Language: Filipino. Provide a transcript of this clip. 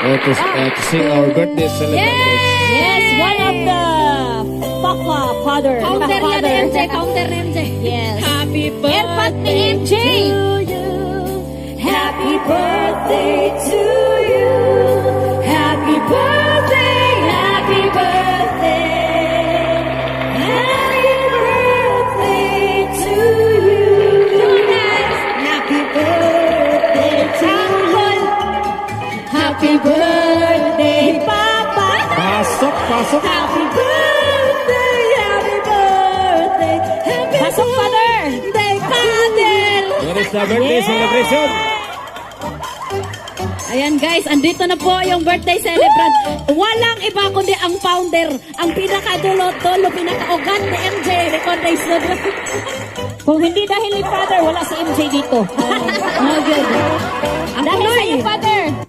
to sing our birthday celebration. Yes, one of the father. Counter niya ni MJ, counter ni MJ. Yes. Happy Airpot ni MJ. Happy birthday to you. Happy birthday, happy birthday. Happy birthday to you. Happy birthday to you. Happy birthday, Papa. Pasok. Happy birthday, happy birthday. Happy Pasok, Father. birthday, Father. Where is the birthday celebration? Ayan guys, andito na po yung birthday celebrant. Walang iba kundi ang founder, ang pinakadulo-dulo, pinakaugat ni MJ Recordation. Kung hindi dahil ni Father, wala si MJ dito. Oh, good. Ang dahil sa iyo, Father.